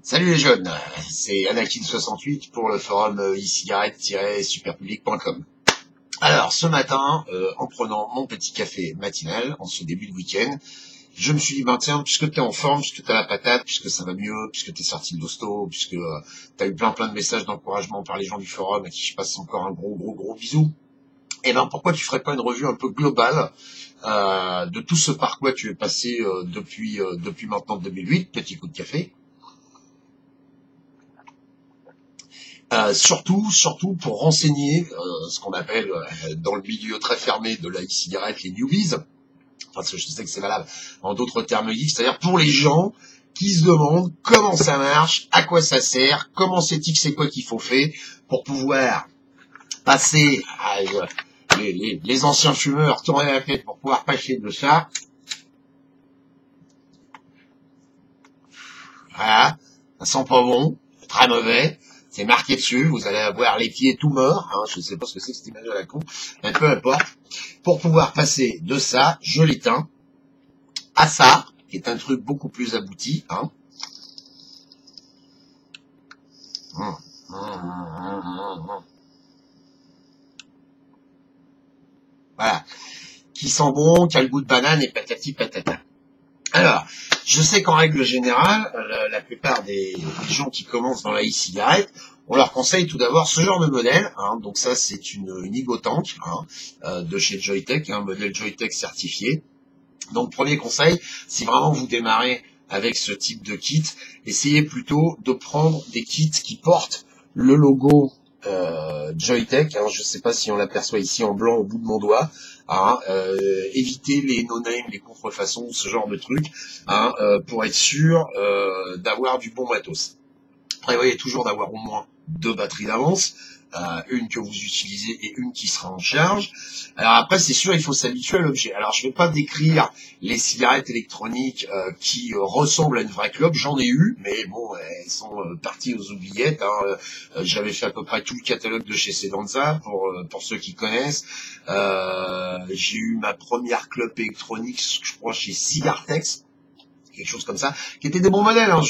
Salut les jeunes, c'est Anakin68 pour le forum e-cigarette-superpublic.com. Alors ce matin, en prenant mon petit café matinal, en ce début de week-end, je me suis dit, ben tiens, puisque t'es en forme, puisque t'as la patate, puisque ça va mieux, puisque t'es sorti de l'hosto, puisque t'as eu plein de messages d'encouragement par les gens du forum à qui je passe encore un gros bisou, et ben pourquoi tu ferais pas une revue un peu globale de tout ce par quoi tu es passé depuis maintenant 2008, petit coup de café. Surtout pour renseigner ce qu'on appelle dans le milieu très fermé de la e-cigarette les newbies, parce que je sais que c'est valable en d'autres termes geeks, c'est-à-dire pour les gens qui se demandent comment ça marche, à quoi ça sert, comment c'est quoi qu'il faut faire pour pouvoir passer à les anciens fumeurs tourner la tête pour pouvoir passer de ça. Voilà, ça sent pas bon, très mauvais. C'est marqué dessus, vous allez avoir les pieds tout morts, hein, je sais pas ce que c'est que cette image à la con, mais peu importe. Pour pouvoir passer de ça, je l'éteins, à ça, qui est un truc beaucoup plus abouti, hein. Voilà. Qui sent bon, qui a le goût de banane et patati patata. Alors, je sais qu'en règle générale, la plupart des gens qui commencent dans la e-cigarette, on leur conseille tout d'abord ce genre de modèle, hein. Donc ça, c'est une Egotank, hein, de chez Joyetech, un modèle Joyetech certifié. Donc premier conseil, si vraiment vous démarrez avec ce type de kit, essayez plutôt de prendre des kits qui portent le logo Joyetech, hein. Je ne sais pas si on l'aperçoit ici en blanc au bout de mon doigt, hein. Évitez les no-name, les contrefaçons, ce genre de trucs, hein, pour être sûr d'avoir du bon matos. Prévoyez toujours d'avoir au moins 2 batteries d'avance, une que vous utilisez et une qui sera en charge. Alors après, c'est sûr, il faut s'habituer à l'objet. Alors je vais pas décrire les cigarettes électroniques qui ressemblent à une vraie clope, j'en ai eu, mais bon, elles sont parties aux oubliettes, hein. J'avais fait à peu près tout le catalogue de chez Sedanza, pour ceux qui connaissent. J'ai eu ma première clope électronique, je crois, chez Cigartex, quelque chose comme ça, qui étaient des bons modèles, hein,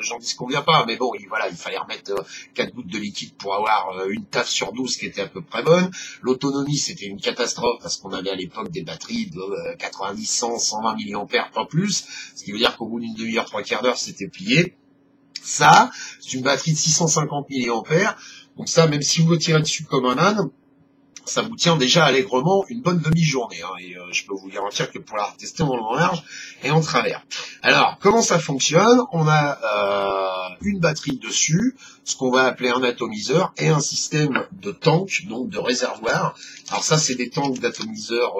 j'en disconviens pas, mais bon, il fallait remettre 4 gouttes de liquide pour avoir une taf sur 12 qui était à peu près bonne. L'autonomie, c'était une catastrophe, parce qu'on avait à l'époque des batteries de 90, 100, 120 milliampères, pas plus, ce qui veut dire qu'au bout d'une demi-heure, 3/4 d'heure, c'était plié. Ça, c'est une batterie de 650 milliampères, donc ça, même si vous le tirez dessus comme un âne, ça vous tient déjà allègrement une bonne demi-journée, hein, et je peux vous garantir que pour la retester en long, en large et en travers. Alors, comment ça fonctionne? On a une batterie dessus, ce qu'on va appeler un atomiseur, et un système de tank, donc de réservoir. Alors ça, c'est des tanks d'atomiseur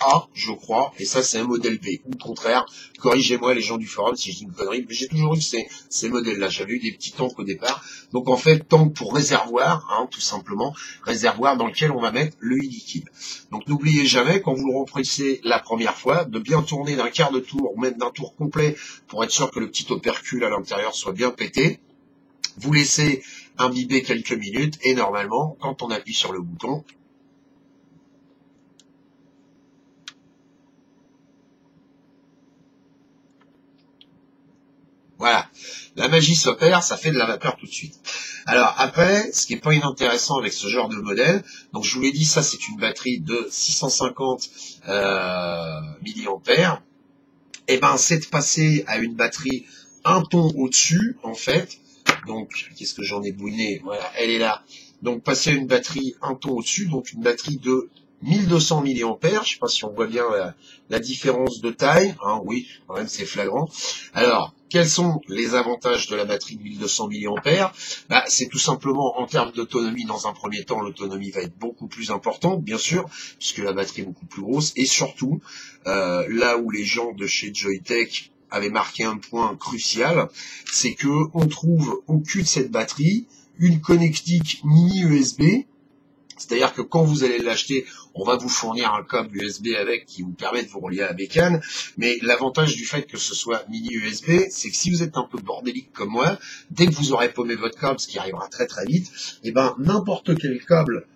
A, je crois, et ça, c'est un modèle B. Ou le contraire, corrigez-moi les gens du forum si je dis une connerie, mais j'ai toujours eu ces modèles-là. J'avais eu des petits tanks au départ. Donc en fait, tank pour réservoir, hein, tout simplement, réservoir dans lequel on va mettre le liquide. Donc n'oubliez jamais, quand vous le remplissez la première fois, de bien tourner d'un quart de tour, ou même d'un tour complet, pour être sûr que le petit opercule à l'intérieur soit bien pété. Vous laissez imbiber quelques minutes, et normalement, quand on appuie sur le bouton, voilà, la magie s'opère, ça fait de la vapeur tout de suite. Alors après, ce qui est pas inintéressant avec ce genre de modèle, donc je vous l'ai dit, ça c'est une batterie de 650 milliampères, et ben c'est de passer à une batterie un ton au-dessus, en fait. Donc, qu'est-ce que j'en ai bouiné? Voilà, elle est là. Donc passer à une batterie un ton au-dessus, donc une batterie de 1200 milliampères, je sais pas si on voit bien la différence de taille, hein, oui, quand même c'est flagrant. Alors, quels sont les avantages de la batterie de 1200 milliampères? Bah, c'est tout simplement en termes d'autonomie, dans un premier temps, l'autonomie va être beaucoup plus importante, bien sûr, puisque la batterie est beaucoup plus grosse, et surtout, là où les gens de chez Joyetech avaient marqué un point crucial, c'est que on trouve au cul de cette batterie une connectique mini USB. C'est-à-dire que quand vous allez l'acheter, on va vous fournir un câble USB avec qui vous permet de vous relier à la bécane. Mais l'avantage du fait que ce soit mini USB, c'est que si vous êtes un peu bordélique comme moi, dès que vous aurez paumé votre câble, ce qui arrivera très très vite, et ben n'importe quel câble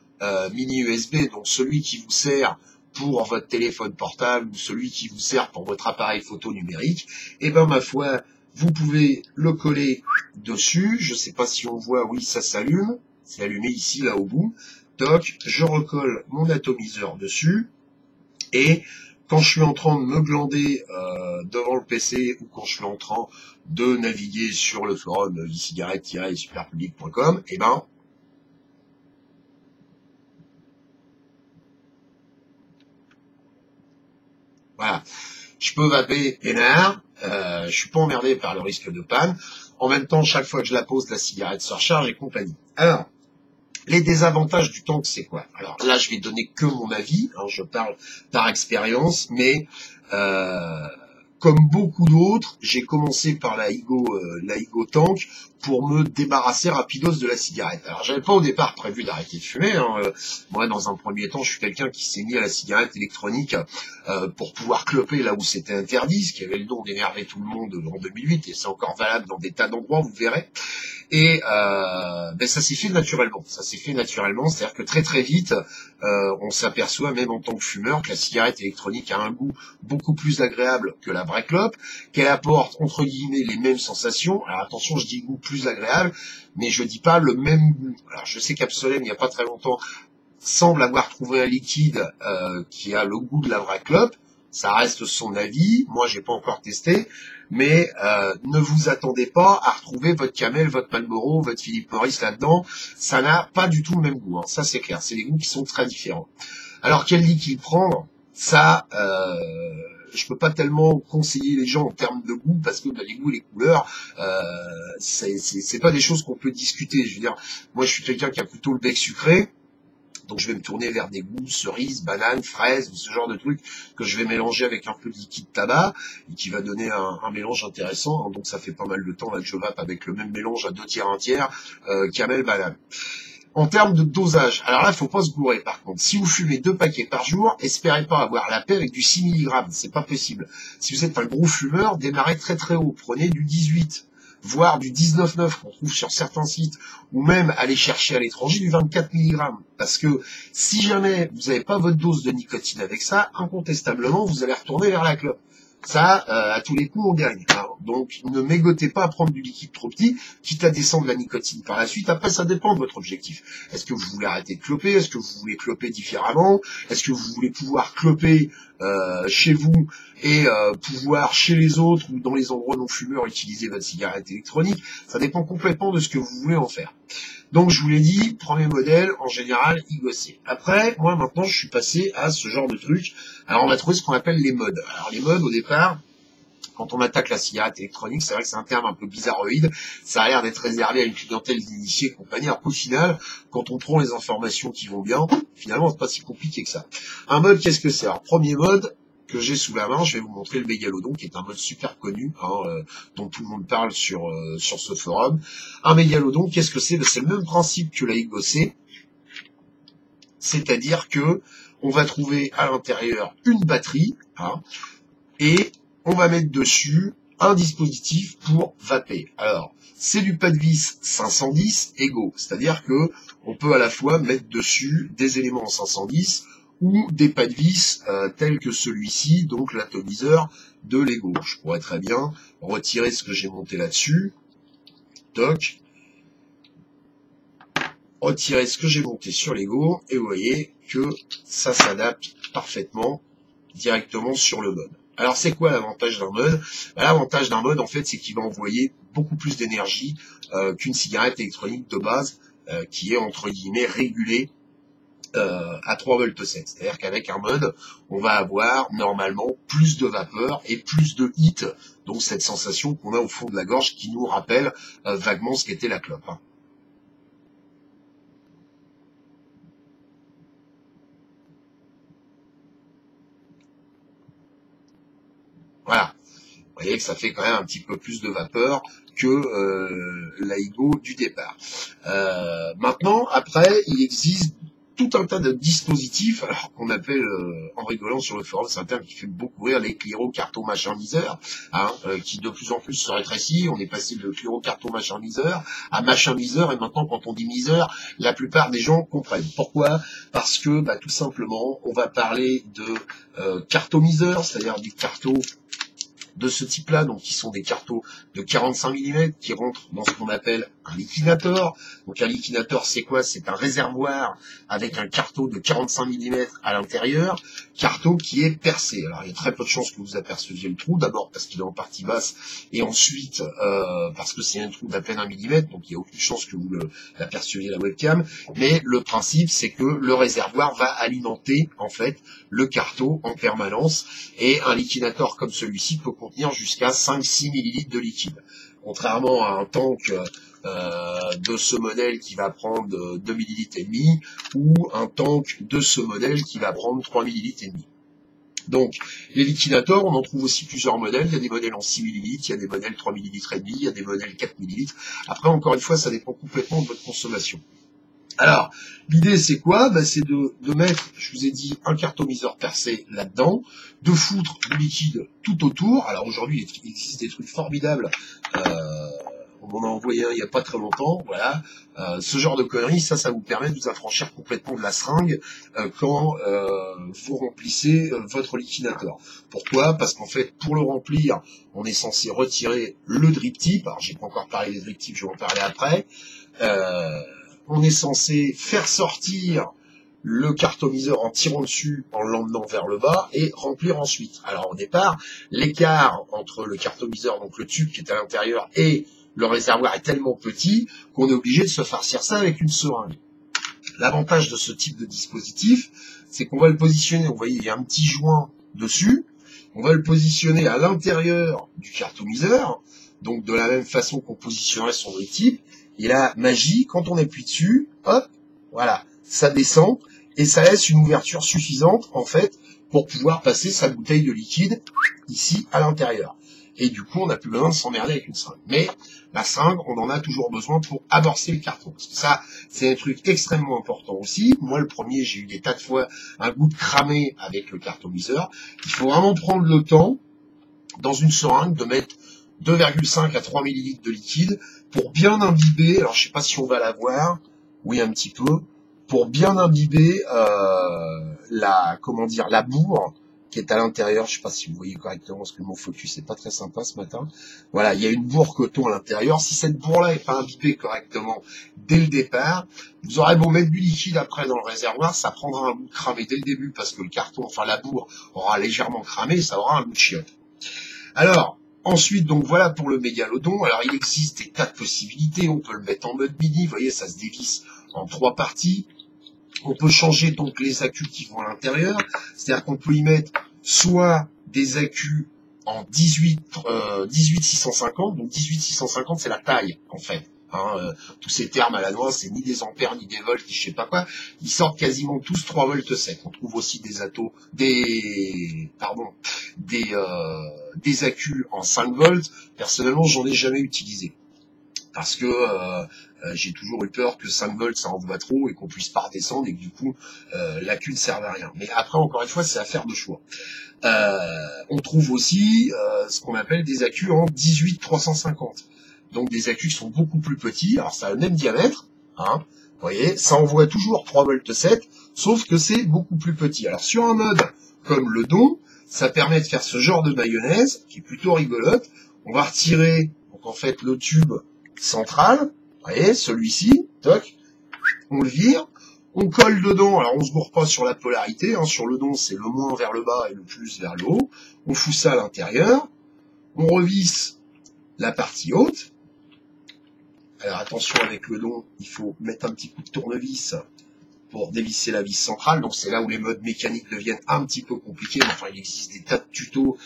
mini USB, donc celui qui vous sert pour votre téléphone portable ou celui qui vous sert pour votre appareil photo numérique, et ben ma foi, Vous pouvez le coller dessus. Je sais pas si on voit, oui, ça s'allume. C'est allumé ici, là, au bout. Toc, je recolle mon atomiseur dessus. Et quand je suis en train de me glander devant le PC ou quand je suis en train de naviguer sur le forum e-cigarette-superpublic.com, eh ben, voilà, je peux vaper peinard, je suis pas emmerdé par le risque de panne. En même temps, chaque fois que je la pose, la cigarette se recharge et compagnie. Alors, les désavantages du tank, c'est quoi? Alors là, je vais donner que mon avis, hein, je parle par expérience, mais comme beaucoup d'autres, j'ai commencé par la Higo Tank pour me débarrasser rapidos de la cigarette. Alors j'avais pas au départ prévu d'arrêter de fumer. Hein. Moi, dans un premier temps, je suis quelqu'un qui s'est mis à la cigarette électronique pour pouvoir cloper là où c'était interdit, ce qui avait le don d'énerver tout le monde en 2008, et c'est encore valable dans des tas d'endroits, vous verrez. Et ça s'est fait naturellement. Ça s'est fait naturellement, c'est-à-dire que très très vite, on s'aperçoit, même en tant que fumeur, que la cigarette électronique a un goût beaucoup plus agréable que la vraie clope, qu'elle apporte entre guillemets les mêmes sensations. Alors attention, je dis goût plus agréable, mais je dis pas le même goût. Alors je sais qu'Absolem, il n'y a pas très longtemps, semble avoir trouvé un liquide qui a le goût de la vraie clope. Ça reste son avis. Moi, j'ai pas encore testé. Mais ne vous attendez pas à retrouver votre Camel, votre Marlboro, votre Philip Morris là-dedans. Ça n'a pas du tout le même goût. Hein. Ça, c'est clair. C'est des goûts qui sont très différents. Alors, quel liquide prendre? Ça, je peux pas tellement conseiller les gens en termes de goût parce que les goûts et les couleurs, c'est pas des choses qu'on peut discuter. Je veux dire, moi, je suis quelqu'un qui a plutôt le bec sucré. Donc je vais me tourner vers des goûts cerises, bananes, fraises, ce genre de trucs que je vais mélanger avec un peu de liquide tabac et qui va donner un mélange intéressant. Hein. Donc ça fait pas mal de temps là que je vape avec le même mélange à 2 tiers, 1 tiers, camel, banane. En termes de dosage, alors là, il faut pas se gourer par contre. Si vous fumez 2 paquets par jour, espérez pas avoir la paix avec du 6 mg. C'est pas possible. Si vous êtes un gros fumeur, démarrez très très haut. Prenez du 18. Voire du 19,9 qu'on trouve sur certains sites, ou même aller chercher à l'étranger du 24 mg. Parce que si jamais vous n'avez pas votre dose de nicotine avec ça, incontestablement, vous allez retourner vers la clope. Ça, à tous les coups, on gagne. Alors, donc, ne mégotez pas à prendre du liquide trop petit, quitte à descendre la nicotine par la suite. Après, ça dépend de votre objectif. Est-ce que vous voulez arrêter de cloper? Est-ce que vous voulez cloper différemment? Est-ce que vous voulez pouvoir cloper chez vous et pouvoir chez les autres ou dans les endroits non fumeurs utiliser votre cigarette électronique? Ça dépend complètement de ce que vous voulez en faire. Donc je vous l'ai dit, premier modèle, en général, Higo-C. Après, moi maintenant, je suis passé à ce genre de truc. Alors on va trouver ce qu'on appelle les modes. Alors les modes, au départ, quand on attaque la cigarette électronique, c'est vrai que c'est un terme un peu bizarroïde. Ça a l'air d'être réservé à une clientèle initiée et compagnie. Alors qu'au final, quand on prend les informations qui vont bien, finalement, c'est pas si compliqué que ça. Un mode, qu'est-ce que c'est? Alors premier mode que j'ai sous la main, je vais vous montrer le mégalodon, qui est un mode super connu, dont tout le monde parle sur ce forum. Un mégalodon, qu'est-ce que c'est? C'est le même principe que la Higo-C, c'est-à-dire que on va trouver à l'intérieur une batterie, et on va mettre dessus un dispositif pour vaper. Alors, c'est du pas de vis 510 Ego, c'est-à-dire que on peut à la fois mettre dessus des éléments en 510 ou des pas de vis tels que celui-ci, donc l'atomiseur de Lego. Je pourrais très bien retirer ce que j'ai monté là-dessus. Toc. Retirer ce que j'ai monté sur Lego, et vous voyez que ça s'adapte parfaitement directement sur le mode. Alors c'est quoi l'avantage d'un mode? L'avantage d'un mode, en fait, c'est qu'il va envoyer beaucoup plus d'énergie qu'une cigarette électronique de base qui est entre guillemets régulée à 3 volts 7. C'est-à-dire qu'avec un mode, on va avoir normalement plus de vapeur et plus de hit, donc cette sensation qu'on a au fond de la gorge qui nous rappelle vaguement ce qu'était la clope. Voilà. Vous voyez que ça fait quand même un petit peu plus de vapeur que la Higo du départ. Maintenant, après, il existe tout un tas de dispositifs, alors qu'on appelle, en rigolant sur le forum, c'est un terme qui fait beaucoup rire, les Cliro carton machin miseur, qui de plus en plus se rétrécit. On est passé de Cliro carton machin miseur à machin miseur, et maintenant quand on dit miseur, la plupart des gens comprennent. Pourquoi? Parce que tout simplement, on va parler de cartomiseur, c'est-à-dire du carton de ce type-là, donc qui sont des cartos de 45 mm qui rentrent dans ce qu'on appelle un liquinator. Donc un liquinator, c'est quoi? C'est un réservoir avec un cartot de 45 mm à l'intérieur, cartot qui est percé. Alors il y a très peu de chances que vous aperceviez le trou, d'abord parce qu'il est en partie basse, et ensuite parce que c'est un trou d'à peine 1 mm, donc il n'y a aucune chance que vous l'aperceviez la webcam. Mais le principe, c'est que le réservoir va alimenter en fait le cartot en permanence, et un liquinator comme celui-ci peut contenir jusqu'à 5-6 ml de liquide. Contrairement à un tank de ce modèle qui va prendre 2 ml et demi, ou un tank de ce modèle qui va prendre 3 ml et demi. Donc, les liquinators, on en trouve aussi plusieurs modèles. Il y a des modèles en 6 ml, il y a des modèles 3 ml et demi, il y a des modèles 4 ml. Après, encore une fois, ça dépend complètement de votre consommation. Alors, l'idée c'est quoi? C'est de mettre, je vous ai dit, un cartomiseur percé là-dedans, de foutre du liquide tout autour. Alors aujourd'hui, il existe des trucs formidables. On m'en a envoyé un il n'y a pas très longtemps. Voilà, ce genre de conneries, ça vous permet de vous affranchir complètement de la seringue quand vous remplissez votre liquinator. Pourquoi? Parce qu'en fait, pour le remplir, on est censé retirer le drip tip. Alors, j'ai pas encore parlé des drip tips, je vais en parler après. On est censé faire sortir le cartomiseur en tirant dessus, en l'emmenant vers le bas, et remplir ensuite. Alors au départ, l'écart entre le cartomiseur, donc le tube qui est à l'intérieur, et le réservoir est tellement petit qu'on est obligé de se farcir ça avec une seringue. L'avantage de ce type de dispositif, c'est qu'on va le positionner, vous voyez, il y a un petit joint dessus, on va le positionner à l'intérieur du cartomiseur, donc de la même façon qu'on positionnerait son drip tip. Et là, magie, quand on appuie dessus, hop, voilà, ça descend et ça laisse une ouverture suffisante, en fait, pour pouvoir passer sa bouteille de liquide ici à l'intérieur. Et du coup, on n'a plus besoin de s'emmerder avec une seringue. Mais la seringue, on en a toujours besoin pour amorcer le carton. Parce que ça, c'est un truc extrêmement important aussi. Moi, le premier, j'ai eu des tas de fois un goût de cramé avec le cartomiseur. Il faut vraiment prendre le temps, dans une seringue, de mettre 2,5 à 3 ml de liquide pour bien imbiber, alors je sais pas si on va la voir, oui un petit peu, pour bien imbiber la bourre qui est à l'intérieur. Je sais pas si vous voyez correctement parce que mon focus est pas très sympa ce matin. Voilà, il y a une bourre coton à l'intérieur. Si cette bourre-là est pas imbibée correctement dès le départ, vous aurez beau mettre du liquide après dans le réservoir, ça prendra un goût de cramé dès le début parce que le carton, enfin la bourre aura légèrement cramé et ça aura un goût de chiotte. Alors, ensuite, donc voilà pour le mégalodon. Alors il existe des tas de possibilités. On peut le mettre en mode mini. Vous voyez, ça se dévisse en 3 parties. On peut changer donc les accus qui vont à l'intérieur. C'est-à-dire qu'on peut y mettre soit des accus en 18-650. Donc 18-650, c'est la taille en fait. Tous ces termes à la noix, c'est ni des ampères, ni des volts, ni je sais pas quoi. Ils sortent quasiment tous 3 volts 7. On trouve aussi des accus en 5 volts. Personnellement, j'en ai jamais utilisé. Parce que j'ai toujours eu peur que 5 volts ça envoie trop et qu'on puisse pas redescendre et que du coup l'accu ne serve à rien. Mais après, encore une fois, c'est affaire de choix. On trouve aussi ce qu'on appelle des accus en 18-350. Donc des accus qui sont beaucoup plus petits. Alors ça a le même diamètre, vous voyez, ça envoie toujours 3 volts 7, sauf que c'est beaucoup plus petit. Alors sur un mode comme le don, ça permet de faire ce genre de mayonnaise qui est plutôt rigolote. On va retirer donc en fait le tube central, vous voyez, celui-ci, toc, on le vire, on colle dedans. Alors on se gourre pas sur la polarité, sur le don c'est le moins vers le bas et le plus vers le haut. On fout ça à l'intérieur, on revisse la partie haute. Alors attention, avec le don, il faut mettre un petit coup de tournevis pour dévisser la vis centrale. Donc c'est là où les modes mécaniques deviennent un petit peu compliqués. Enfin, il existe des tas de tutos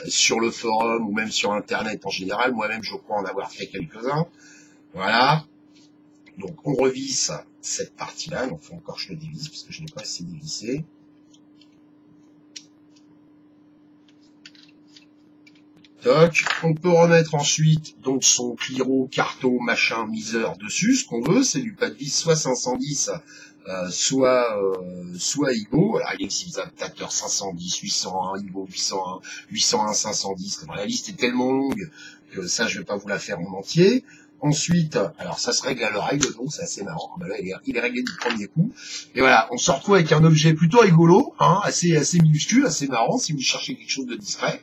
sur le forum ou même sur Internet en général. Moi-même, je crois en avoir fait quelques-uns. Voilà. Donc on revisse cette partie-là. Donc il faut encore que je le dévisse parce que je n'ai pas assez dévissé. Toc. On peut remettre ensuite donc son Cliro, carto, machin, miseur dessus. Ce qu'on veut, c'est du pas de vis soit 510, soit Igo. Alors il existe des adaptateurs 510, 801, Igo 801, 801, 510. La liste est tellement longue que ça, je vais pas vous la faire en entier. Ensuite, alors ça se règle à l'oreille, donc c'est assez marrant. Là, il est réglé du premier coup. Et voilà, on se retrouve avec un objet plutôt rigolo, assez minuscule, assez marrant si vous cherchez quelque chose de discret.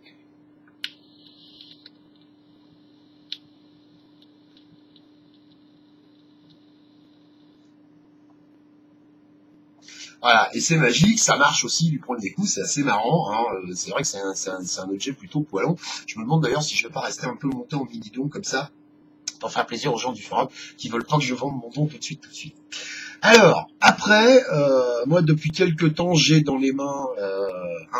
Voilà, et c'est magique, ça marche aussi du premier coup, c'est assez marrant, hein. C'est vrai que c'est un objet plutôt poilant. Je me demande d'ailleurs si je vais pas rester un peu monté en mini-don comme ça, pour faire plaisir aux gens du forum qui veulent pas que je vende mon don tout de suite. Alors, après, moi depuis quelques temps, j'ai dans les mains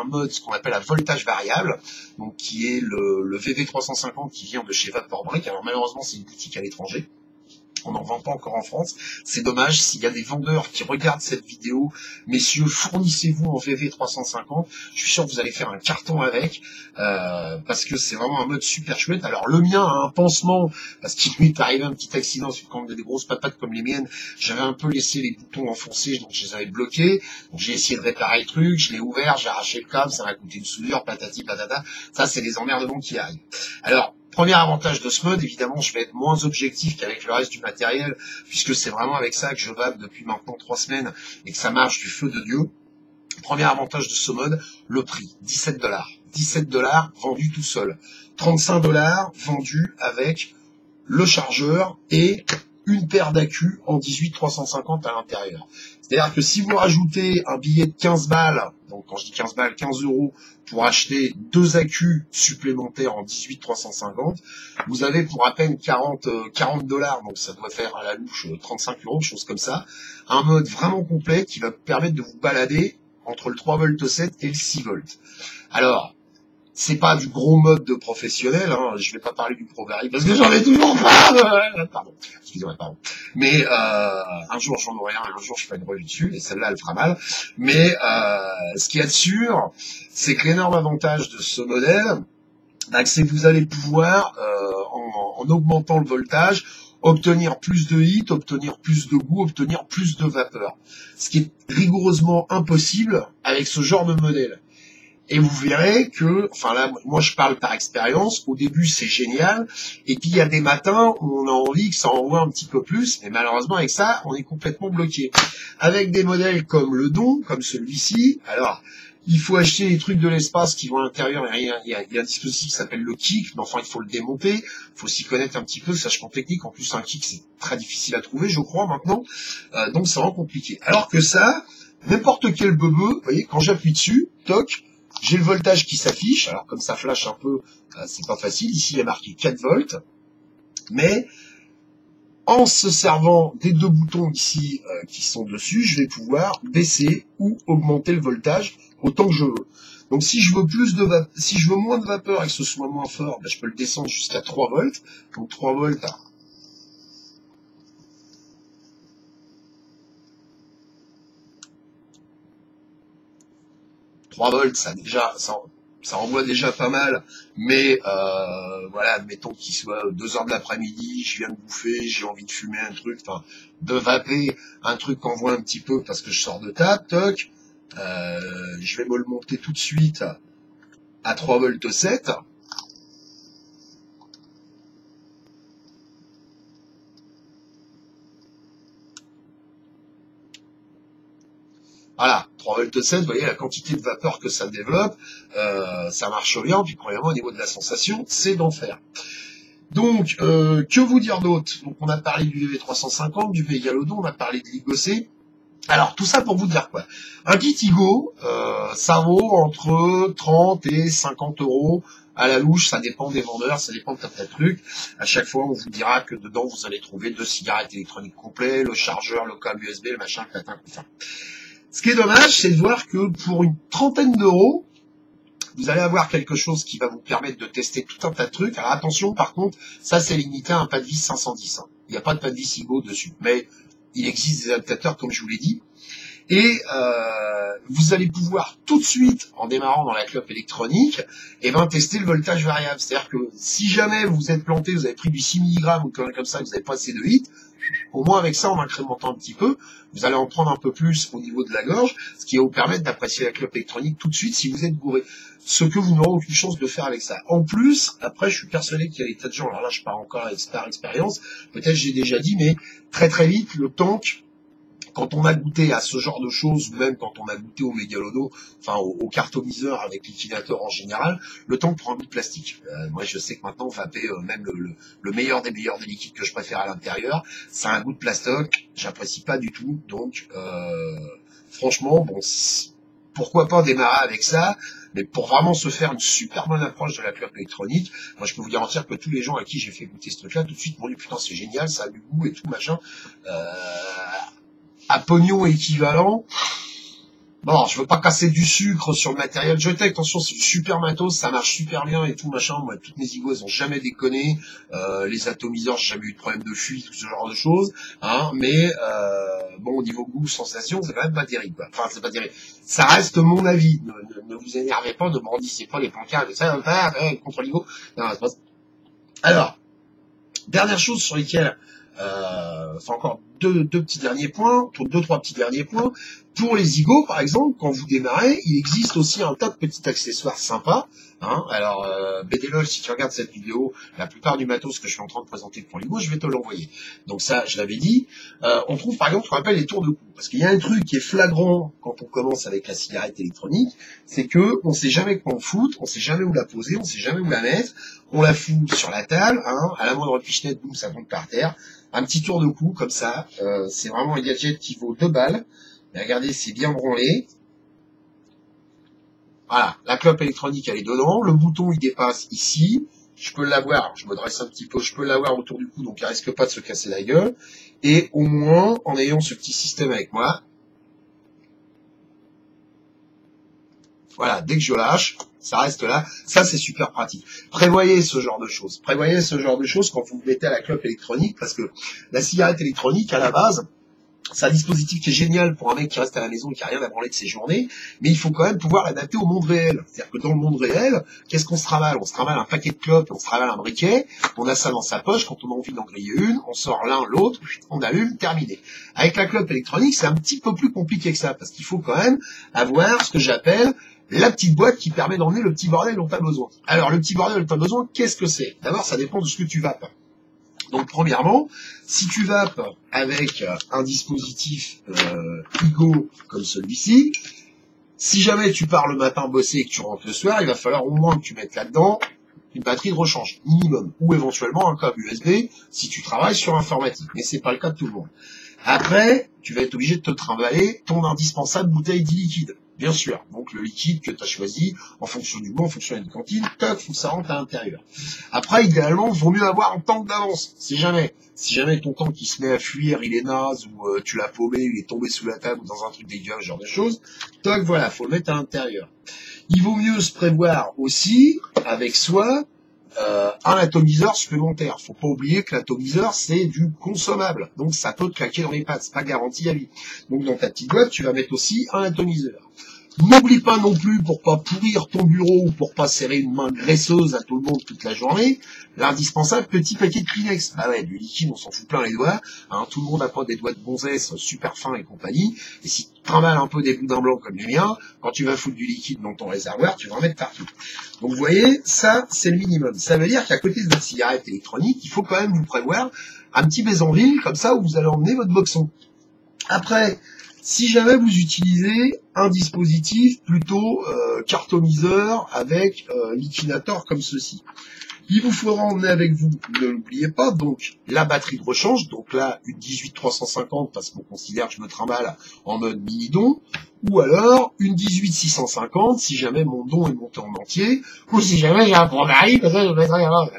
un mode, ce qu'on appelle un voltage variable, donc qui est le VV350 qui vient de chez Vaporbrick. Alors malheureusement, c'est une boutique à l'étranger. On n'en vend pas encore en France. C'est dommage. S'il y a des vendeurs qui regardent cette vidéo, messieurs, fournissez-vous en VV350. Je suis sûr que vous allez faire un carton avec, parce que c'est vraiment un mode super chouette. Alors le mien a un pansement, parce qu'il lui est arrivé un petit accident, parce que quand on a des grosses patates comme les miennes, j'avais un peu laissé les boutons enfoncés, donc je les avais bloqués. Donc j'ai essayé de réparer le truc, je l'ai ouvert, j'ai arraché le câble, ça m'a coûté une soudure, patati patata. Ça, c'est les emmerdements qui arrivent. Alors, premier avantage de ce mode, évidemment, je vais être moins objectif qu'avec le reste du matériel, puisque c'est vraiment avec ça que je vape depuis maintenant 3 semaines et que ça marche du feu de Dieu. Premier avantage de ce mode, le prix, 17 $. 17 $ vendu tout seul. 35 $ vendu avec le chargeur et une paire d'accus en 18-350 à l'intérieur. C'est-à-dire que si vous rajoutez un billet de 15 balles, donc quand je dis 15 balles, 15 € pour acheter 2 accus supplémentaires en 18-350, vous avez pour à peine 40 $, donc ça doit faire à la louche 35 €, chose comme ça, un mode vraiment complet qui va vous permettre de vous balader entre le 3,7 V et le 6 volts. Alors, c'est pas du gros mode de professionnel, hein. Je vais pas parler du ProVari parce que j'en ai toujours pas. Pardon, excusez-moi, pardon. Mais un jour j'en aurai un jour je ferai une revue dessus, et celle-là elle fera mal. Mais ce qu'il y a de sûr, c'est que l'énorme avantage de ce modèle, c'est que vous allez pouvoir, en augmentant le voltage, obtenir plus de hit, obtenir plus de goût, obtenir plus de vapeur. Ce qui est rigoureusement impossible avec ce genre de modèle. Et vous verrez que, enfin là, moi je parle par expérience, au début c'est génial, et puis il y a des matins où on a envie que ça envoie un petit peu plus, mais malheureusement avec ça, on est complètement bloqué. Avec des modèles comme le Don, comme celui-ci, alors, il faut acheter les trucs de l'espace qui vont à l'intérieur, il y a un dispositif qui s'appelle le kick, mais enfin il faut le démonter, il faut s'y connaître un petit peu, sachant technique, en plus un kick c'est très difficile à trouver, je crois maintenant, donc c'est vraiment compliqué. Alors que ça, n'importe quel bebeu, vous voyez, quand j'appuie dessus, toc, j'ai le voltage qui s'affiche, alors comme ça flash un peu, c'est pas facile, ici il est marqué 4 volts, mais en se servant des 2 boutons ici qui sont dessus, je vais pouvoir baisser ou augmenter le voltage autant que je veux. Donc si je veux si je veux moins de vapeur et que ce soit moins fort, je peux le descendre jusqu'à 3 volts, donc 3 volts, 3 volts, ça envoie déjà pas mal, mais voilà, admettons qu'il soit 2 heures de l'après-midi, je viens de bouffer, j'ai envie de fumer un truc, enfin, de vaper, un truc qu'envoie un petit peu parce que je sors de table, toc, je vais me le monter tout de suite à 3 volts 7. Voilà, 3 volts 7, vous voyez la quantité de vapeur que ça développe, ça marche bien, puis premièrement au niveau de la sensation, c'est d'enfer. Donc, que vous dire d'autre? Donc on a parlé du VV350, du Megalodon, on a parlé de l'Igocé. Alors tout ça pour vous dire quoi? Un kit Igo, ça vaut entre 30 et 50 € à la louche, ça dépend des vendeurs, ça dépend de tas de trucs. À chaque fois, on vous dira que dedans, vous allez trouver 2 cigarettes électroniques complets, le chargeur, le câble USB, le machin, le patin, tout ça. Ce qui est dommage, c'est de voir que pour une trentaine d'euros, vous allez avoir quelque chose qui va vous permettre de tester tout un tas de trucs. Alors attention, par contre, ça c'est limité à un pas de vis 510. Hein. Il n'y a pas de pas de vis Igo dessus, mais il existe des adaptateurs, comme je vous l'ai dit. Et vous allez pouvoir tout de suite, en démarrant dans la clope électronique, tester le voltage variable. C'est-à-dire que si jamais vous êtes planté, vous avez pris du 6 mg ou comme ça, vous n'avez pas assez de hit, au moins avec ça, en incrémentant un petit peu, vous allez en prendre un peu plus au niveau de la gorge, ce qui va vous permettre d'apprécier la clope électronique tout de suite si vous êtes bourré. Ce que vous n'aurez aucune chance de faire avec ça. En plus, après, je suis persuadé qu'il y a des tas de gens, alors là, je pars encore par expérience, peut-être j'ai déjà dit, mais très très vite, le tank, quand on a goûté à ce genre de choses, ou même quand on a goûté au Megalodon, enfin au cartomiseur avec liquidateur en général, le tank prend un bout de plastique. Moi, je sais que maintenant, vaper même le meilleur des liquides que je préfère à l'intérieur, ça a un goût de plastoc, j'apprécie pas du tout, donc franchement, bon, pourquoi pas démarrer avec ça, mais pour vraiment se faire une super bonne approche de la clope électronique, moi je peux vous garantir que tous les gens à qui j'ai fait goûter ce truc-là, tout de suite m'ont dit putain c'est génial, ça a du goût et tout machin. À pognon équivalent, bon, je veux pas casser du sucre sur le matériel jeté, attention, c'est du super matos, ça marche super bien et tout, machin, moi, toutes mes igos, elles ont jamais déconné, les atomiseurs, j'ai jamais eu de problème de fuite, tout ce genre de choses, hein, mais, bon, au niveau goût, sensation, c'est quand même pas terrible, quoi. Enfin, c'est pas terrible. Ça reste mon avis, ne vous énervez pas, ne brandissez pas les pancartes, et ça, contre l'ego. Non, c'est pas ça. Alors, dernière chose sur lesquelles, enfin encore deux petits derniers points, deux, trois petits derniers points. Pour les Igo, par exemple, quand vous démarrez, il existe aussi un tas de petits accessoires sympas. Hein. Alors, BDLOL, si tu regardes cette vidéo, la plupart du matos que je suis en train de présenter pour l'Igo, je vais te l'envoyer. Donc ça, je l'avais dit. On trouve par exemple ce qu'on appelle les tours de cou. Parce qu'il y a un truc qui est flagrant quand on commence avec la cigarette électronique, c'est que on sait jamais quoi en foutre, on sait jamais où la poser, on sait jamais où la mettre. On la fout sur la table, hein, à la moindre pichenette, boum, ça tombe par terre. Un petit tour de cou comme ça, c'est vraiment un gadget qui vaut 2 balles. Mais regardez, c'est bien branlé. Voilà, la clope électronique, elle est dedans. Le bouton, il dépasse ici. Je peux l'avoir, je me dresse un petit peu, je peux l'avoir autour du cou, donc il risque pas de se casser la gueule. Et au moins, en ayant ce petit système avec moi, voilà, dès que je lâche, ça reste là. Ça, c'est super pratique. Prévoyez ce genre de choses. Prévoyez ce genre de choses quand vous vous mettez à la clope électronique, parce que la cigarette électronique, à la base, c'est un dispositif qui est génial pour un mec qui reste à la maison et qui a rien à branler de ses journées, mais il faut quand même pouvoir l'adapter au monde réel. C'est-à-dire que dans le monde réel, qu'est-ce qu'on se travale? On se travale un paquet de clopes, on se travale un briquet, on a ça dans sa poche, quand on a envie d'en griller une, on sort l'un, l'autre, on allume, terminé. Avec la clope électronique, c'est un petit peu plus compliqué que ça, parce qu'il faut quand même avoir ce que j'appelle la petite boîte qui permet d'emmener le petit bordel dont tu as besoin. Alors, le petit bordel dont tu as besoin, qu'est-ce que c'est? D'abord, ça dépend de ce que tu vapes. Donc premièrement, si tu vapes avec un dispositif Igo comme celui-ci, si jamais tu pars le matin bosser et que tu rentres le soir, il va falloir au moins que tu mettes là-dedans une batterie de rechange minimum, ou éventuellement un câble USB si tu travailles sur informatique, mais c'est pas le cas de tout le monde. Après, tu vas être obligé de te trimballer ton indispensable bouteille d'e-liquide. Bien sûr. Donc, le liquide que tu as choisi, en fonction du goût, en fonction d'une cantine, toc, faut que ça rentre à l'intérieur. Après, idéalement, vaut mieux avoir un tank d'avance. Si jamais ton tank qui se met à fuir, il est naze, ou tu l'as paumé, il est tombé sous la table, ou dans un truc dégueulasse, ce genre de choses, toc, voilà, faut le mettre à l'intérieur. Il vaut mieux se prévoir aussi, avec soi, un atomiseur supplémentaire. Faut pas oublier que l'atomiseur, c'est du consommable. Donc, ça peut te claquer dans les pattes. C'est pas garanti à vie. Donc, dans ta petite boîte, tu vas mettre aussi un atomiseur. N'oublie pas non plus, pour pas pourrir ton bureau ou pour pas serrer une main graisseuse à tout le monde toute la journée, l'indispensable petit paquet de Kleenex. Ah ouais, du liquide, on s'en fout plein les doigts. Hein, tout le monde a pas des doigts de gonzesse super fins et compagnie. Et si tu trimbales un peu des boudins blancs comme les miens, quand tu vas foutre du liquide dans ton réservoir, tu vas en mettre partout. Donc vous voyez, ça, c'est le minimum. Ça veut dire qu'à côté de votre cigarette électronique, il faut quand même vous prévoir un petit bésanville, comme ça, où vous allez emmener votre boxon. Après, si jamais vous utilisez un dispositif plutôt cartoniseur avec liquidator comme ceci, il vous faudra emmener avec vous, ne l'oubliez pas, donc la batterie de rechange, donc là une 18350 parce qu'on considère que je me trimballe en mode mini-don, ou alors une 18650 si jamais mon don est monté en entier, ou si jamais j'ai un problème, parce que je mettrai là.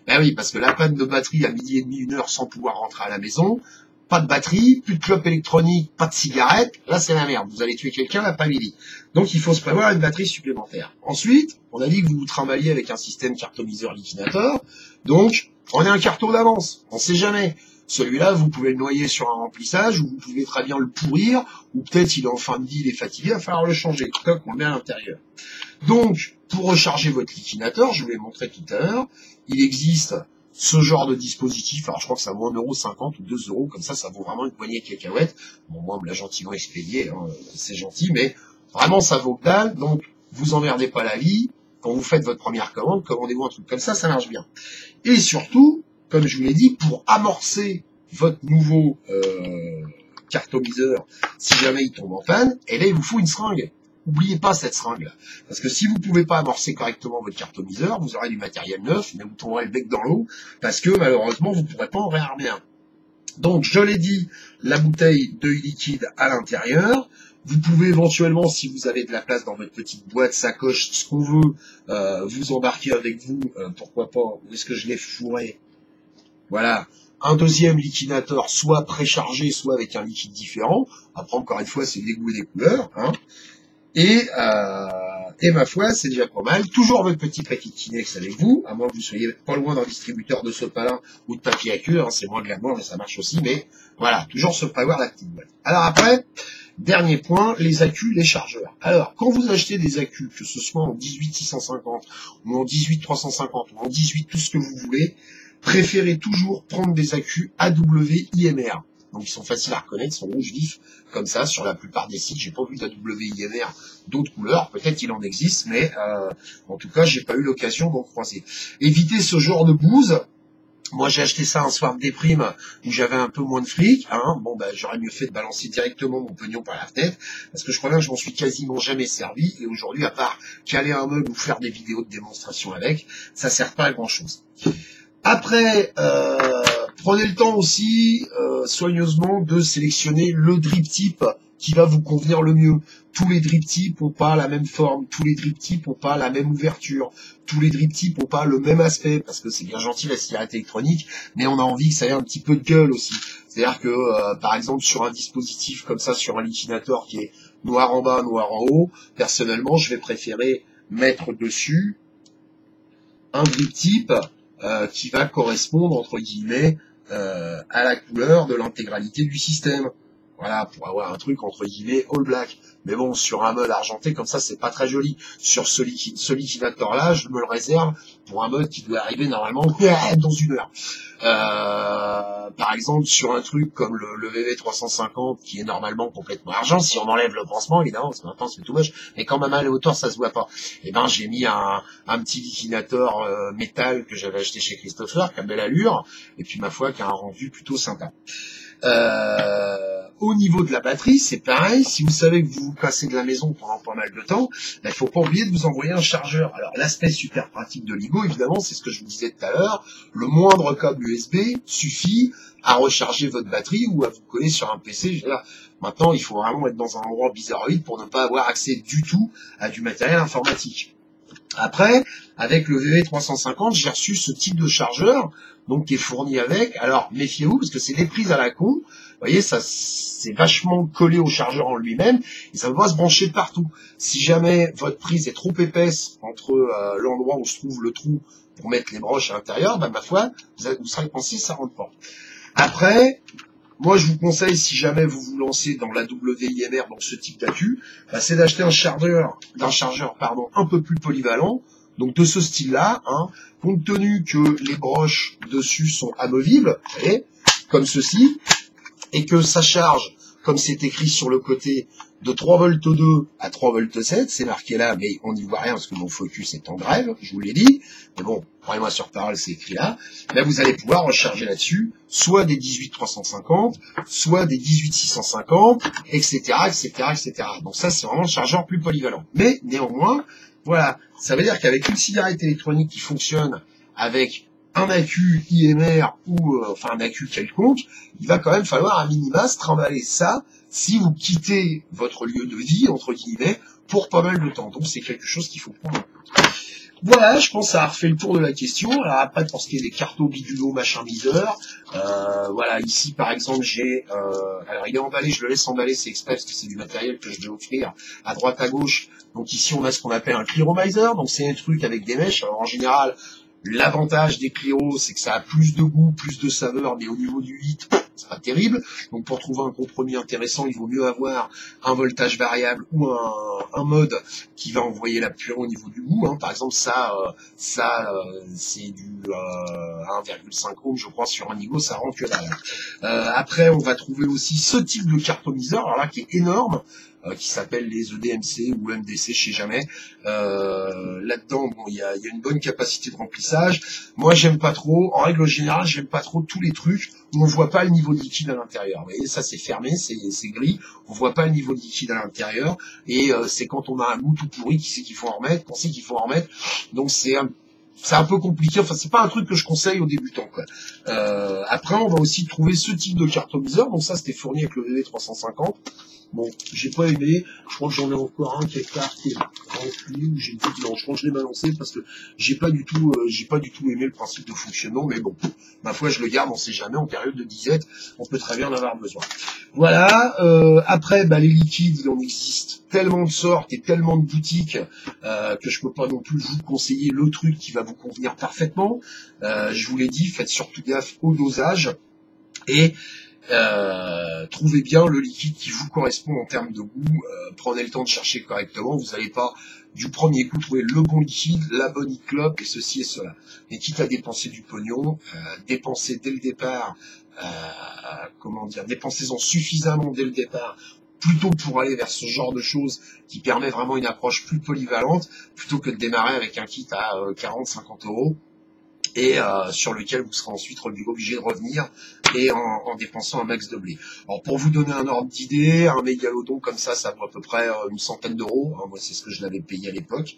Ben oui, parce que la panne de batterie à midi et demi, 1 heure sans pouvoir rentrer à la maison, pas de batterie, plus de clope électronique, pas de cigarette, là c'est la merde, vous allez tuer quelqu'un à pas midi. Donc il faut se prévoir une batterie supplémentaire. Ensuite, on a dit que vous vous trimballiez avec un système cartoniseur liquidateur, donc prenez un carton d'avance, on sait jamais. Celui-là, vous pouvez le noyer sur un remplissage, ou vous pouvez très bien le pourrir, ou peut-être il est en fin de vie, il est fatigué, il va falloir le changer. Toc, on le met à l'intérieur. Donc, pour recharger votre liquidateur, je vous l'ai montré tout à l'heure, il existe ce genre de dispositif, alors je crois que ça vaut 1,50 € ou 2 €, comme ça vaut vraiment une poignée de cacahuètes. Bon, moi, on me l'a gentiment expédié, hein, c'est gentil, mais vraiment, ça vaut que dalle, donc vous emmerdez pas la vie. Quand vous faites votre première commande, commandez-vous un truc comme ça marche bien. Et surtout, comme je vous l'ai dit, pour amorcer votre nouveau cartomiseur, si jamais il tombe en panne, et là, il vous faut une seringue. N'oubliez pas cette seringue-là. Parce que si vous ne pouvez pas amorcer correctement votre cartomiseur, vous aurez du matériel neuf, mais vous tomberez le bec dans l'eau, parce que malheureusement, vous ne pourrez pas en réarmer un. Donc, je l'ai dit, la bouteille de liquide à l'intérieur, Vous pouvez éventuellement, si vous avez de la place dans votre petite boîte, sacoche, ce qu'on veut, vous embarquer avec vous, pourquoi pas, où est-ce que je l'ai fourré? Voilà. Un deuxième liquidateur, soit préchargé, soit avec un liquide différent. Après, encore une fois, c'est des goûts et des couleurs, hein. Et ma foi, c'est déjà pas mal. Toujours votre petit paquet de Kinex avec vous, à moins que vous soyez pas loin d'un distributeur de sopalin ou de papier à queue, hein, c'est moins glamour, mais ça marche aussi, mais voilà, toujours se prévoir la petite boîte. Alors après, dernier point, les accus, les chargeurs. Alors, quand vous achetez des accus, que ce soit en 18650, ou en 18350, ou en 18, tout ce que vous voulez, préférez toujours prendre des accus AWIMR. Donc ils sont faciles à reconnaître, ils sont rouge vif, comme ça, sur la plupart des sites. J'ai pas vu d'AWIMR d'autres couleurs, peut-être qu'il en existe, mais en tout cas, j'ai pas eu l'occasion d'en croiser. Évitez ce genre de bouse. Moi, j'ai acheté ça un soir de déprime où j'avais un peu moins de fric. Hein. Bon, j'aurais mieux fait de balancer directement mon pognon par la fenêtre, parce que je crois bien que je m'en suis quasiment jamais servi. Et aujourd'hui, à part caler un meuble ou faire des vidéos de démonstration avec, ça sert pas à grand-chose. Après, prenez le temps aussi, soigneusement, de sélectionner le drip type qui va vous convenir le mieux. Tous les drip types n'ont pas la même forme, tous les drip types n'ont pas la même ouverture, tous les drip types n'ont pas le même aspect, parce que c'est bien gentil la cigarette électronique, mais on a envie que ça ait un petit peu de gueule aussi. C'est-à-dire que, par exemple, sur un dispositif comme ça, sur un liquidateur qui est noir en bas, noir en haut, personnellement, je vais préférer mettre dessus un drip type qui va correspondre, entre guillemets, à la couleur de l'intégralité du système. Voilà, pour avoir un truc, entre guillemets, all black. Mais bon, sur un mode argenté, comme ça, c'est pas très joli. Sur ce liquidateur-là, je me le réserve pour un mode qui doit arriver normalement dans 1 heure. Par exemple, sur un truc comme le VV350, qui est normalement complètement argent, si on enlève le pansement, évidemment, parce que maintenant c'est tout moche, mais quand même à la hauteur, ça se voit pas. Et ben, j'ai mis un petit liquidateur métal que j'avais acheté chez Christopher, qui a belle allure, et puis ma foi, qui a un rendu plutôt sympa. Au niveau de la batterie, c'est pareil. Si vous savez que vous vous cassez de la maison pendant pas mal de temps, il faut pas oublier de vous envoyer un chargeur. Alors, l'aspect super pratique de LIGO, évidemment, c'est ce que je vous disais tout à l'heure. Le moindre câble USB suffit à recharger votre batterie ou à vous coller sur un PC. Maintenant, il faut vraiment être dans un endroit bizarroïde pour ne pas avoir accès du tout à du matériel informatique. Après, avec le VV350, j'ai reçu ce type de chargeur, donc qui est fourni avec. Alors, méfiez-vous, parce que c'est des prises à la con. Vous voyez, ça, c'est vachement collé au chargeur en lui-même, et ça va se brancher de partout. Si jamais votre prise est trop épaisse entre l'endroit où se trouve le trou pour mettre les broches à l'intérieur, ma foi, vous serez pensé, ça rentre pas. Après, moi, je vous conseille, si jamais vous vous lancez dans la WIMR, donc ce type d'accu, c'est d'acheter un chargeur, un peu plus polyvalent, donc de ce style-là, hein, compte tenu que les broches dessus sont amovibles, vous voyez, comme ceci, et que ça charge, comme c'est écrit sur le côté, de 3V2 à 3V7, c'est marqué là, mais on n'y voit rien parce que mon focus est en grève, je vous l'ai dit, mais bon, croyez-moi sur parole, c'est écrit là. Là, vous allez pouvoir recharger là-dessus, soit des 18350, soit des 18650, etc., etc., etc. Donc ça, c'est vraiment le chargeur plus polyvalent. Mais, néanmoins, voilà, ça veut dire qu'avec une cigarette électronique qui fonctionne avec un accu IMR ou enfin un accu quelconque, il va quand même falloir à minima se trimballer ça si vous quittez votre lieu de vie, entre guillemets, pour pas mal de temps. Donc c'est quelque chose qu'il faut prendre en compte. Voilà, je pense avoir refait le tour de la question. Alors après, pour ce qui est des cartos bidulos, machin miseur, voilà, ici par exemple j'ai, alors il est emballé, je le laisse emballer, c'est exprès parce que c'est du matériel que je vais offrir à droite à gauche. Donc ici on a ce qu'on appelle un clearomizer, donc c'est un truc avec des mèches. Alors en général, l'avantage des Clio, c'est que ça a plus de goût, plus de saveur, mais au niveau du hit, c'est pas terrible. Donc pour trouver un compromis intéressant, il vaut mieux avoir un voltage variable ou un mode qui va envoyer la purée au niveau du goût. Hein. Par exemple, ça c'est du 1,5 ohm, je crois, sur un niveau, ça rend que dalle. Après, on va trouver aussi ce type de cartomiseur, alors là, qui est énorme, qui s'appelle les EDMC ou MDC, je sais jamais. Là-dedans, bon, il y a une bonne capacité de remplissage. Moi, j'aime pas trop. En règle générale, j'aime pas trop tous les trucs où on voit pas le niveau de liquide à l'intérieur. Vous voyez, ça c'est fermé, c'est gris. On voit pas le niveau de liquide à l'intérieur. Et c'est quand on a un goût tout pourri qui sait qu'il faut en remettre, qu'on sait qu'il faut en remettre. Donc c'est un peu compliqué. Enfin, c'est pas un truc que je conseille aux débutants, quoi. Après, on va aussi trouver ce type de cartomiseur. Donc ça, c'était fourni avec le VV350. Bon, j'ai pas aimé. Je crois que j'en ai encore un quelque part qui est rempli, où j'ai dit non, je crois que je l'ai balancé parce que j'ai pas du tout aimé le principe de fonctionnement, mais bon, ma foi, je le garde, on sait jamais, en période de disette, on peut très bien en avoir besoin. Voilà, après, les liquides, il en existe tellement de sortes et tellement de boutiques, que je peux pas non plus vous conseiller le truc qui va vous convenir parfaitement. Je vous l'ai dit, faites surtout gaffe au dosage, et trouvez bien le liquide qui vous correspond en termes de goût. Prenez le temps de chercher correctement. Vous n'allez pas du premier coup trouver le bon liquide, la bonne clope et ceci et cela. Mais quitte à dépenser du pognon, dépensez dès le départ, dépensez-en suffisamment dès le départ, plutôt pour aller vers ce genre de choses qui permet vraiment une approche plus polyvalente, plutôt que de démarrer avec un kit à 40-50 euros. Et sur lequel vous serez ensuite obligé de revenir et en dépensant un max de blé. Alors pour vous donner un ordre d'idée, un mégalodon comme ça vaut à peu près une centaine d'euros. Moi c'est ce que je l'avais payé à l'époque.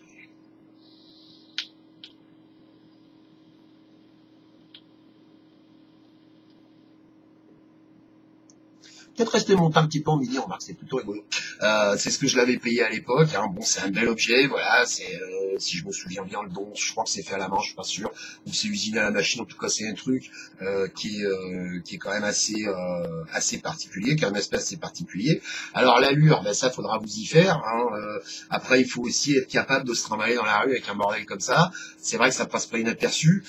Peut-être rester monter un petit peu en midi, on remarque, c'est plutôt rigolo. C'est ce que je l'avais payé à l'époque. Bon, c'est un bel objet, voilà. C'est, si je me souviens bien, le don, je crois que c'est fait à la main, je suis pas sûr. Ou c'est usiné à la machine. En tout cas, c'est un truc qui est quand même assez particulier, qui a un aspect assez particulier. Alors l'allure, ça, faudra vous y faire. Après, il faut aussi être capable de se trimballer dans la rue avec un bordel comme ça. C'est vrai que ça passe pas inaperçu.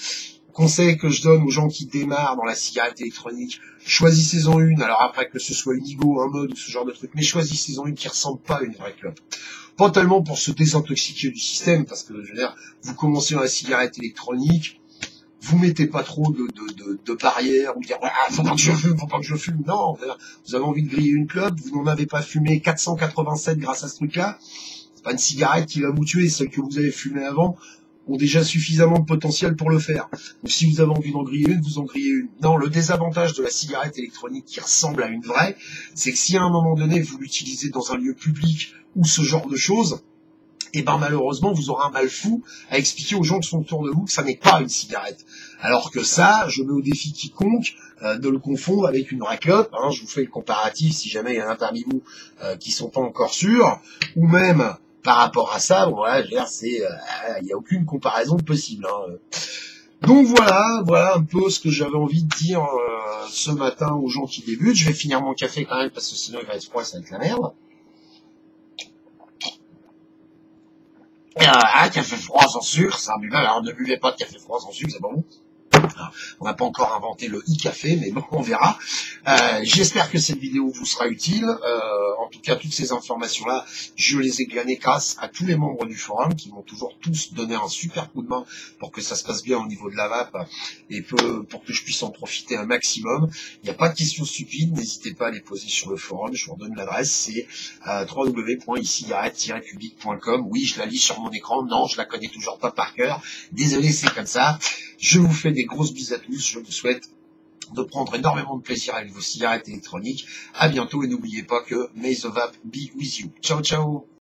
Conseil que je donne aux gens qui démarrent dans la cigarette électronique, choisissez-en une, alors après que ce soit une Igo, un mode ou ce genre de truc, mais choisissez-en une qui ressemble pas à une vraie clope. Pas tellement pour se désintoxiquer du système, parce que, je veux dire, vous commencez dans la cigarette électronique, vous mettez pas trop de barrières, ou dire, faut pas que je fume, non, vous avez envie de griller une clope, vous n'en avez pas fumé 487 grâce à ce truc-là, c'est pas une cigarette qui va vous tuer, celle que vous avez fumée avant, ont déjà suffisamment de potentiel pour le faire. Donc si vous avez envie d'en griller une, vous en grillez une. Non, le désavantage de la cigarette électronique qui ressemble à une vraie, c'est que si à un moment donné vous l'utilisez dans un lieu public ou ce genre de choses, malheureusement vous aurez un mal fou à expliquer aux gens qui sont autour de vous que ça n'est pas une cigarette. Alors que ça, je mets au défi quiconque de le confondre avec une vraie clope. Je vous fais le comparatif si jamais il y en a parmi vous qui sont pas encore sûrs, ou même par rapport à ça, voilà, je veux dire, il n'y a aucune comparaison possible. Donc voilà un peu ce que j'avais envie de dire ce matin aux gens qui débutent. Je vais finir mon café quand même parce que sinon il va être froid, ça va être la merde. Café froid sans sucre, c'est imbuvable. Alors ne buvez pas de café froid sans sucre, c'est bon. On n'a pas encore inventé le e-café, mais bon, on verra. J'espère que cette vidéo vous sera utile. En tout cas, toutes ces informations-là, je les ai glanées grâce à tous les membres du forum qui m'ont toujours tous donné un super coup de main pour que ça se passe bien au niveau de la vape et pour que je puisse en profiter un maximum. Il n'y a pas de questions stupides, n'hésitez pas à les poser sur le forum. Je vous redonne l'adresse, c'est www.icigarette-public.com. Oui, je la lis sur mon écran. Non, je la connais toujours pas par cœur. Désolé, c'est comme ça. Je vous fais des grosses bises à tous. Je vous souhaite de prendre énormément de plaisir avec vos cigarettes électroniques. À bientôt et n'oubliez pas que may the vape be with you. Ciao, ciao.